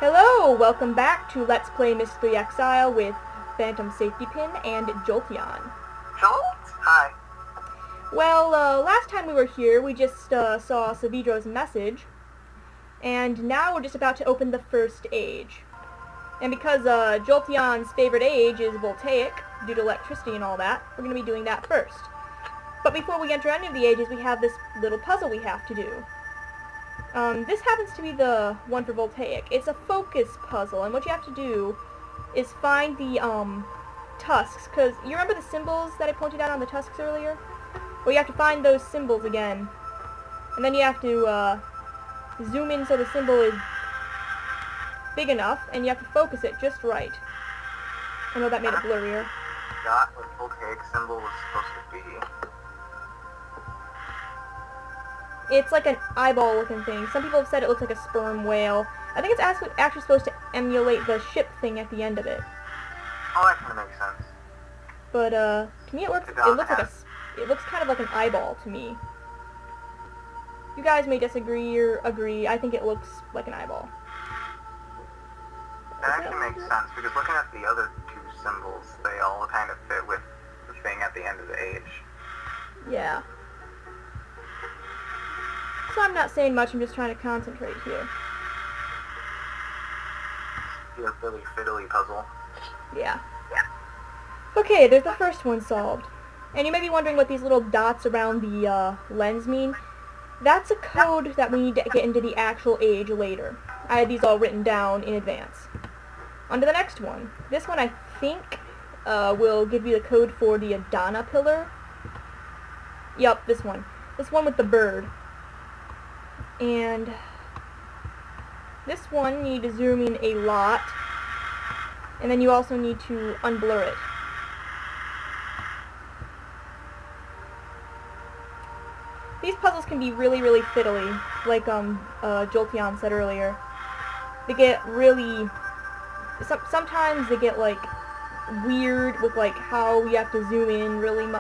Hello! Welcome back to Let's Play Myst 3 Exile with Phantom Safety Pin and Jolteon. Jolt? Hi. Well, last time we were here, we just saw Savidro's message, and now we're just about to open the first age. And because Jolteon's favorite age is Voltaic, due to electricity and all that, we're going to be doing that first. But before we enter any of the ages, we have this little puzzle we have to do. This happens to be the one for Voltaic. It's a focus puzzle, and what you have to do is find the, tusks, because you remember the symbols that I pointed out on the tusks earlier? Well, you have to find those symbols again, and then you have to, zoom in so the symbol is big enough, and you have to focus it just right. I know that made it blurrier. Got what Voltaic symbol was supposed to be. It's like an eyeball-looking thing. Some people have said it looks like a sperm whale. I think it's actually supposed to emulate the ship thing at the end of it. Oh, that kind of makes sense. But to me, it looks it looks kind of like an eyeball to me. You guys may disagree or agree. I think it looks like an eyeball. That actually makes sense because looking at the other two symbols, they all kind of fit with the thing at the end of the age. Yeah. So I'm not saying much, I'm just trying to concentrate here. Your Billy Fiddly puzzle. Yeah. Okay, there's the first one solved. And you may be wondering what these little dots around the lens mean. That's a code that we need to get into the actual age later. I had these all written down in advance. On to the next one. This one I think will give you the code for the Adana pillar. Yup, this one. This one with the bird. And this one you need to zoom in a lot, and then you also need to unblur it. These puzzles can be really, really fiddly, like Jolteon said earlier. They get really, sometimes they get like weird with like how you have to zoom in really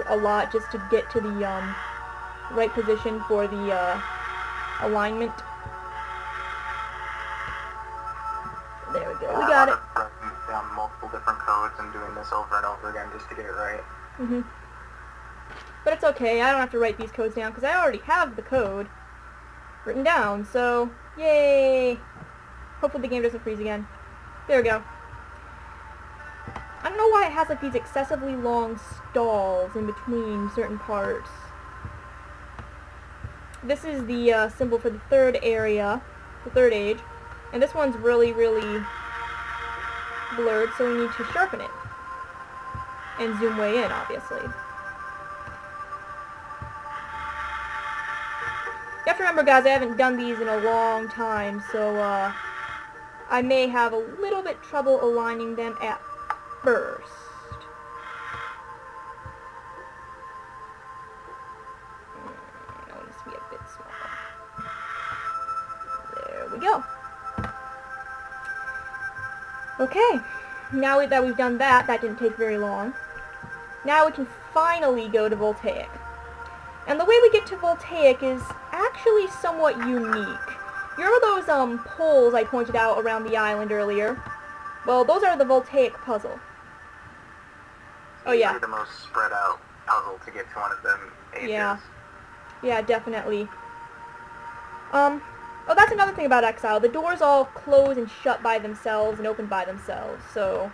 a lot just to get to the right position for the alignment. There we go. We got it. Writing down multiple different codes and doing this over and over again just to get it right. But it's okay. I don't have to write these codes down because I already have the code written down. So, yay! Hopefully the game doesn't freeze again. There we go. I don't know why it has like these excessively long stalls in between certain parts. This is the symbol for the third area, the third age, and this one's really, really blurred, so we need to sharpen it. And zoom way in, obviously. You have to remember, guys, I haven't done these in a long time, so I may have a little bit trouble aligning them at first. Be a bit smaller. There we go. Okay, now that we've done that, that didn't take very long. Now we can finally go to Voltaic. And the way we get to Voltaic is actually somewhat unique. You remember those poles I pointed out around the island earlier? Well, those are the Voltaic puzzle. Oh yeah. The most spread out puzzle to get to one of them ages. Yeah. Yeah, definitely. Oh, that's another thing about Exile. The doors all close and shut by themselves and open by themselves, so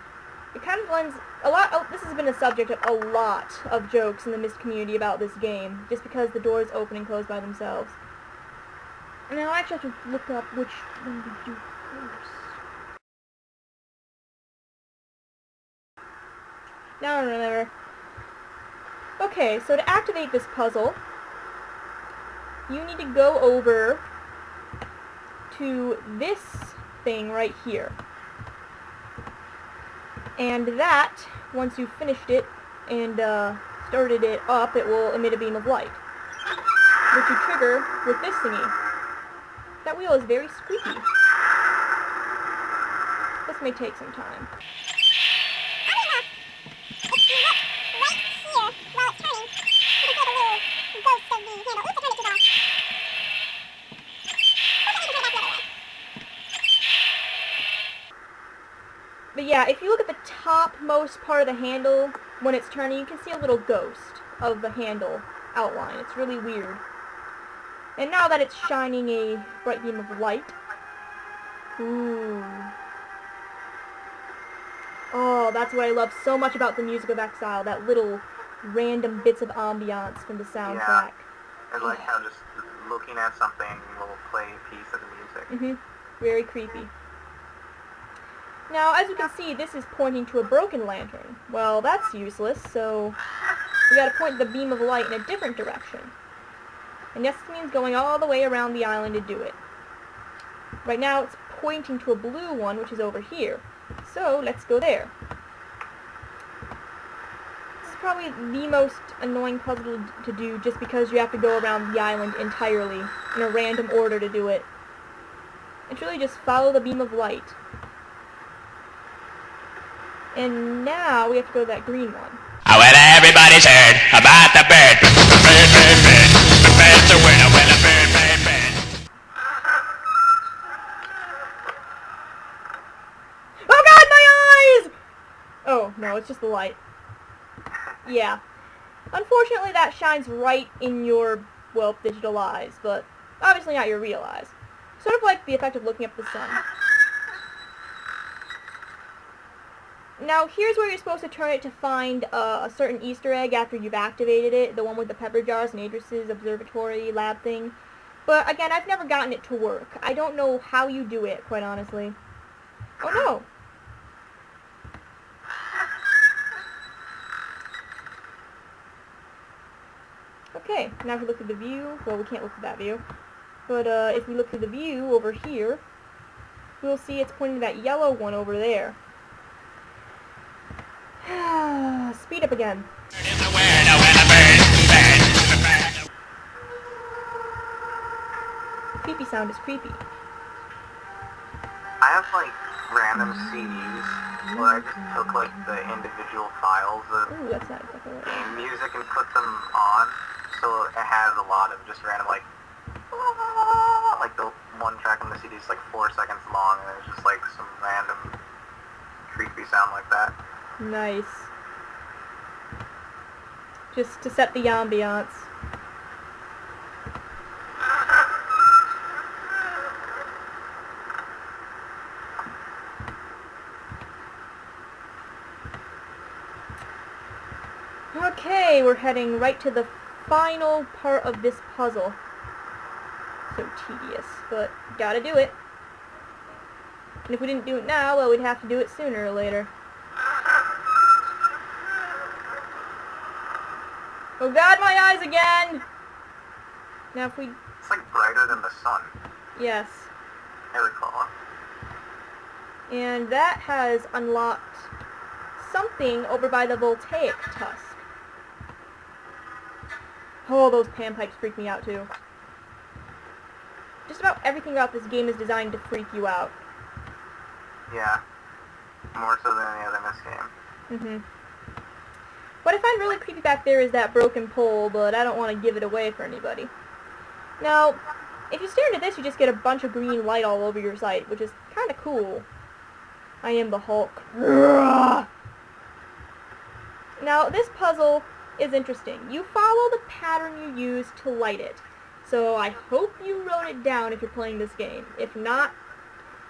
it kind of lends a lot. Oh, this has been a subject of a lot of jokes in the Myst community about this game, just because the doors open and close by themselves. And I'll actually have to look up which one we do first. Now I remember. Okay, so to activate this puzzle, you need to go over to this thing right here. And that, once you've finished it and started it up, it will emit a beam of light, which you trigger with this thingy. That wheel is very squeaky. This may take some time. But yeah, if you look at the topmost part of the handle, when it's turning, you can see a little ghost of the handle outline. It's really weird. And now that it's shining a bright beam of light, ooh. Oh, that's what I love so much about the music of Exile, that little random bits of ambiance from the Yeah. soundtrack. I like how just looking at something will play a piece of the music. Very creepy. Now, as you can see, this is pointing to a broken lantern. Well, that's useless, so we gotta point the beam of light in a different direction. And this means going all the way around the island to do it. Right now, it's pointing to a blue one, which is over here. So, let's go there. This is probably the most annoying puzzle to do, just because you have to go around the island entirely, in a random order to do it. It's really just follow the beam of light. And now we have to go to that green one. Oh, well, everybody's heard about the bird. Bird, bird, bird. The bird's a winner when a bird, bird, bird. Oh god, my eyes! Oh, no, it's just the light. Yeah. Unfortunately, that shines right in your, well, digital eyes, but obviously not your real eyes. Sort of like the effect of looking up at the sun. Now, here's where you're supposed to turn it to find a certain Easter egg after you've activated it, the one with the pepper jars and Idris's observatory lab thing. But, again, I've never gotten it to work. I don't know how you do it, quite honestly. Oh, no! Okay, now if we look through the view, well, we can't look through that view, but if we look through the view over here, we'll see it's pointing to that yellow one over there. Speed up again. Creepy sound is creepy. I have like random CDs where I just took like the individual files of Ooh, that's not exactly right. game music and put them on, so it has a lot of just random like the one track on the CD is like 4 seconds long, and it's just like some random creepy sound like that. Nice. Just to set the ambiance. Okay, we're heading right to the final part of this puzzle. So tedious, but gotta do it. And if we didn't do it now, well, we'd have to do it sooner or later. Oh god, my eyes again! Now if we... It's like brighter than the sun. Yes. I recall. And that has unlocked something over by the voltaic tusk. Oh, those panpipes freak me out too. Just about everything about this game is designed to freak you out. Yeah. More so than any other Myst game. What I find really creepy back there is that broken pole, but I don't want to give it away for anybody. Now, if you stare into this, you just get a bunch of green light all over your sight, which is kind of cool. I am the Hulk. Now, this puzzle is interesting. You follow the pattern you use to light it. So I hope you wrote it down if you're playing this game. If not,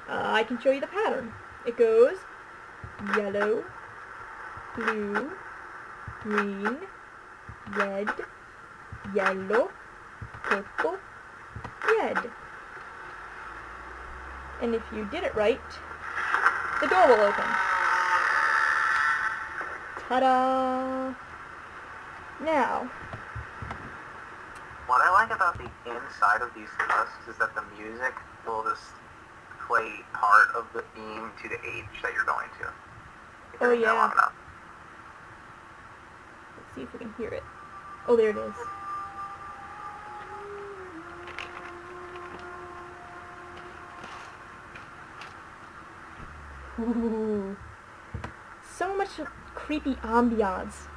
I can show you the pattern. It goes yellow, blue, green, red, yellow, purple, red. And if you did it right, the door will open. Ta-da! Now, what I like about the inside of these tusks is that the music will just play part of the theme to the age that you're going to. If Oh, you're in there yeah. long enough. let's see if we can hear it. Oh, there it is. Ooh. So much creepy ambiance.